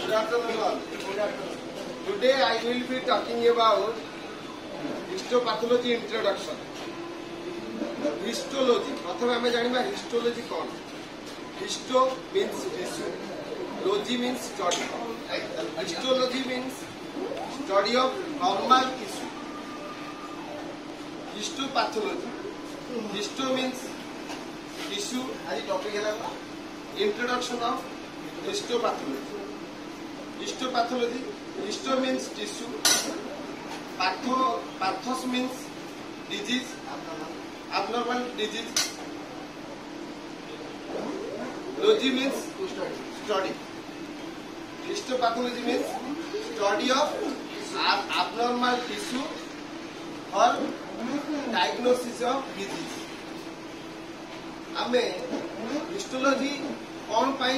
Good afternoon all. Today I will be talking about histopathology introduction. Histology. प्रथम आमे जानिबा histology कौन. Histo means tissue. Logy means study. Histology means study of normal tissue. Histopathology. Histo means tissue. आज topic है ना. Introduction of histopathology. Histopathology. Histo means tissue. Pathos means disease, abnormal disease. Logy means study. Histopathology means study of abnormal tissue or diagnosis of disease. आमे histology कौन पाई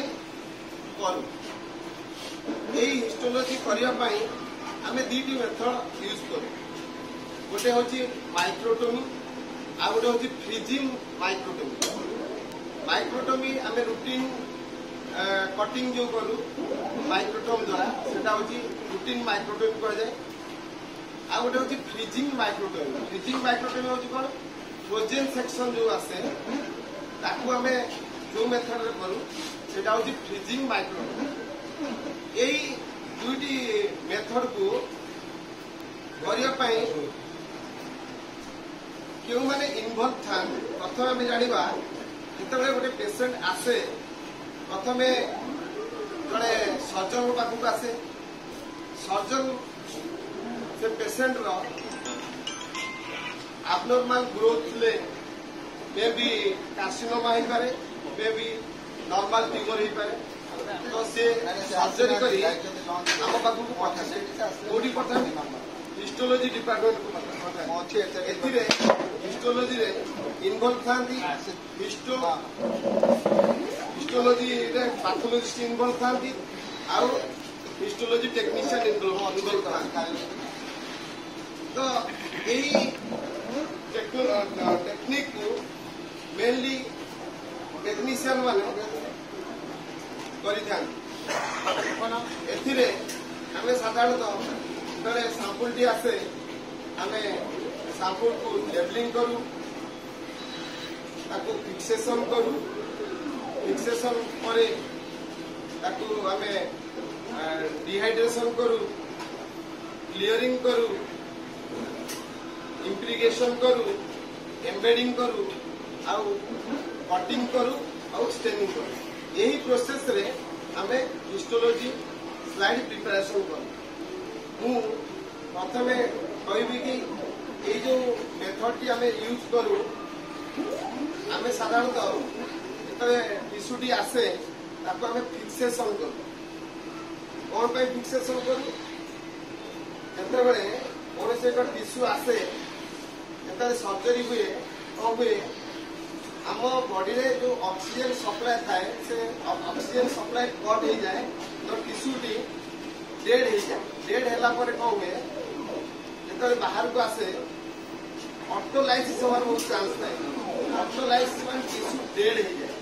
करू यही histology करिया पाई आमे दीटी method use करू गोटे होची माइक्रोटोमी आ गोटे होची फ्रीजिंग माइक्रोटोमी माइक्रोटोमी आमे रूटीन कटिंग जो करू माइक्रोटोम द्वारा सेटा होची रूटीन माइक्रोटोमी कह जाय आ गोटे होची फ्रीजिंग माइक्रोटोमी होची कोन फ्रोजन सेक्शन जो आसे ताकू आमे जो मेथड रे करू सेटा होची फ्रीजिंग माइक्रोटोमी एई दुईटी मेथड को करिया पाई क्यों माने इन्वॉल्व था प्रथम आमे जानिबा जेतबे गोटे पेशेंट आसे प्रथमे जड़े सर्जन पाखक आसे सर्जन से पेशेंट रो abnormal ग्रोथ ले मे बी कार्सिनोमा हो पारे मे बी नॉर्मल ट्यूमर हो पारे तो से सर्जरी करी हम पाखक पठासे कोडी पठासे हिस्टोलॉजी डिपार्टमेंट को पठासे एथिरे हिस्टोलॉजी रे इन्वॉल्व थांती हिस्टोलॉजी रे पैथोलॉजिस्ट इन्वॉल्व थांती आउ हिस्टोलॉजी टेक्नीशियन इन्वॉल्व थांती तो एई टेक्निक को मेनली टेक्नीशियन माने करि थांती एथिरे हमें साधारणतः जड़े सैंपल टी आसे हमें सैंपल को लेबलिंग करू ताकू फिक्सेशन करू फिक्सेशन परे ताकू हमें डिहाइड्रेशन करू क्लियरिंग करू इम्प्रिगेशन करू एम्बेडिंग करू आउ कटिंग करू आउ स्टेनिंग करू यही प्रोसेस रे हमें हिस्टोलॉजी स्लाइड प्रिपरेशन करू मु प्रथमे कहबी कि ये जो मेथड टी आमे यूज करू आमे साधारणतः जेतबे टिश्यू टी आसे ताको आमे फिक्सेशन करू कोन पे फिक्सेशन करू जेतबे ओने से एक टिश्यू आसे जेतबे सर्जरी हुए ओ हुए आम बॉडी रे जो ऑक्सीजन सप्लाई थाए से ऑक्सीजन सप्लाई कट हो जाए तो टिश्यू टी डेड हो जाए डेड है कौन हुए जो बाहर को आसे ऑटोलाइसिस होवार बहुत चांस थाए ऑटोलाइसिस मान टिश्यू डेड हो जाए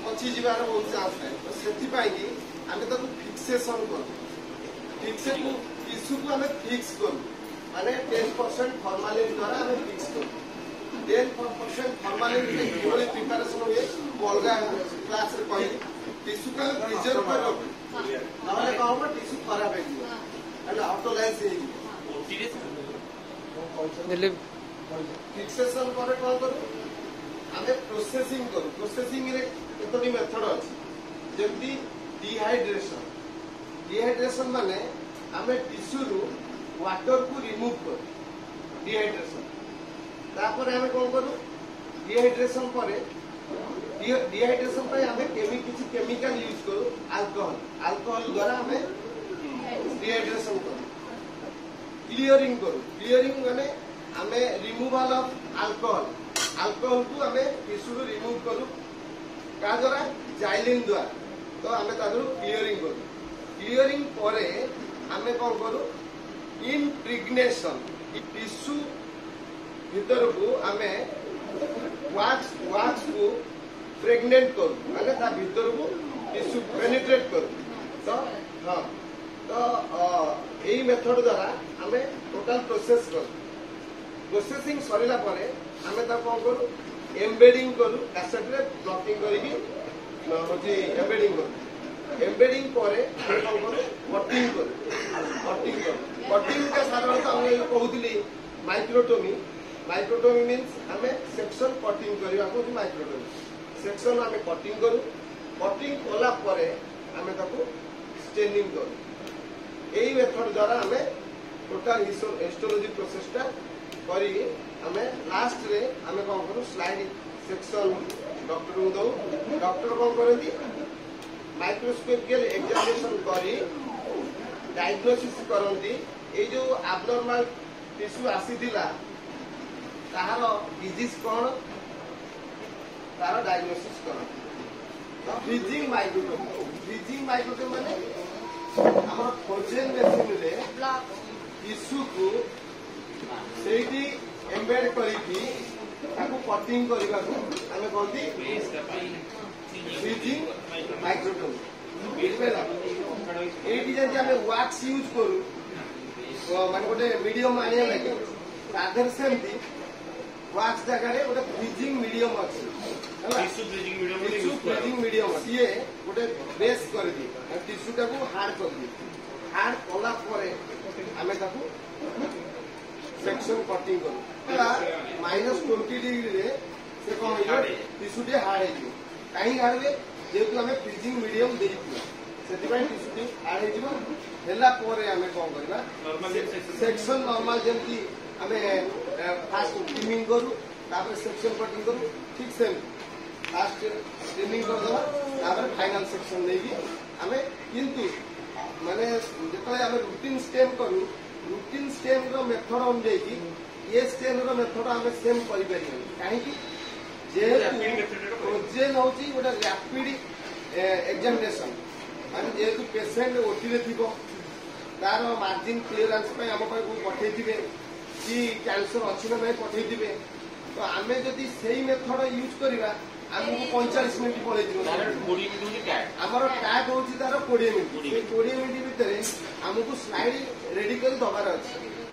पची जीवार बहुत चांस थाए तो सेति पाई कि आमे ताको फिक्सेशन करू फिक्सेशन टिश्यू को आमे फिक्स करू माने 10% फॉर्मालिन द्वारा आमे फिक्स करू 10% फॉर्मालिन के किभली प्रिपरेशन हुए अलगा क्लास रे कहि टिश्यू का प्रिजर्व कर रखू नहले कहबो टिश्यू खराब हो गयो એટલે ऑटोलाइज हो गयो फिक्सेशन करे कोन करू आमे प्रोसेसिंग करू प्रोसेसिंग रे केतोटी मेथड अछि जेमती डिहाइड्रेशन माने आमे टिश्यू रु वाटर को रिमूव करू डिहाइड्रेशन तापर आमे कोन करू डिहाइड्रेशन परे डिहाइड्रेशन पे हमें किसी केमिकल यूज करू अल्कोहल द्वारा हमें डिहाइड्रेशन करू क्लियरिंग माने हमें रिमूवल ऑफ अल्कोहल को हमें टिश्यू रिमूव करू का द्वारा जाइलिन द्वारा तो हमें तादरू क्लियरिंग परे हमें कौन करू इम्प्रिग्नेशन टिश्यू भीतर को हमें wax को प्रेग्नेंट करू माने ता भीतर को टिश्यू पेनिट्रेट करू तो मेथड द्वारा आम टोटाल प्रोसेस कर प्रोसेसिंग सरला आम कौन करूँ एम्बेडिंग करूँ कैसेट रे ब्लॉकिंग करके एम्बेडिंग करूँ एम्बेडिंग पर कौन करूँ कटिंग करूँ कटिंग का साधारणतः आम कहते माइक्रोटोमी माइक्रोटोमी मीन्स आम सेक्शन कटिंग करने को माइक्रोटोमी सेक्शन आम कटिंग करूँ कटिंग कला आम स्टेनिंग करूँ यही मेथड द्वारा आम टोटाल हिस्टोलॉजी प्रोसेसटा करी आम लास्ट रे आम कौन करूँ स्लाइड सेक्शन डॉक्टर को दऊ डॉक्टर कौन करती माइक्रोस्कोपिकल एग्जामिनेशन करी डायग्नोसिस करती ये जो एब्नॉर्मल टिश्यू आसीथिला ताहार डिजीज कौन तार डायग्नोसिस करती फ्रीजिंग माइक्रोटोमी माने हमर फ्रोजेन मेसिन रे टिश्यू को सेठी एम्बेड करिकी ताकू कटिंग करबा को हमें कहती फ्रीजिंग माइक्रोटोमी एठी जे हमें वैक्स यूज करू माने गोटे मीडियम आनिया लगे तादर सेमती वैक्स जगह रे गोटे फ्रीजिंग मीडियम अछि टिश्यू फ्रीजिंग मीडियम ये गोटे बेस कर दी टिश्यू टाको हार्ड कर दी हार्ड कला परे आमे ताको सेक्शन कटिंग करू -20 डिग्री रे से कौन हो टिश्यू टे हार्ड है कहीं हार्ड वे जेतु आमे फ्रीजिंग मीडियम देइतु सेति टिश्यू टे हार्ड है हेला परे आमे कौन करबा सेक्शन नॉर्मल जेमती आमे फास्ट ट्रिमिंग करू तापर सेक्शन कटिंग करू ठीक से फास्ट ट्रिमिंग कर दवा तापर फाइनल सेक्शन लेगी आमे किंतु माने जेतले आमे रूटीन स्टेम करू रूटीन स्टेम रो मेथड अनुଯାयी ये स्टेम रो मेथड आमे सेम करि परिबे काहे कि जे प्रोजेन होची गोटा रैपिड एग्जामिनेशन माने जेतु पेशेंट ओटी रे थिबो तार मार्जिन क्लियरेंस पे हम को पठै दिबे कि कैंसर अच्छी ना नहीं पठे तो आम जदि से मेथड यूज करवा आमको 45 मिनट पड़े आमर टैग हूँ तार 20 मिनट 20 मिनट भितर आमको स्लाइड रेडी कर दबार अच्छे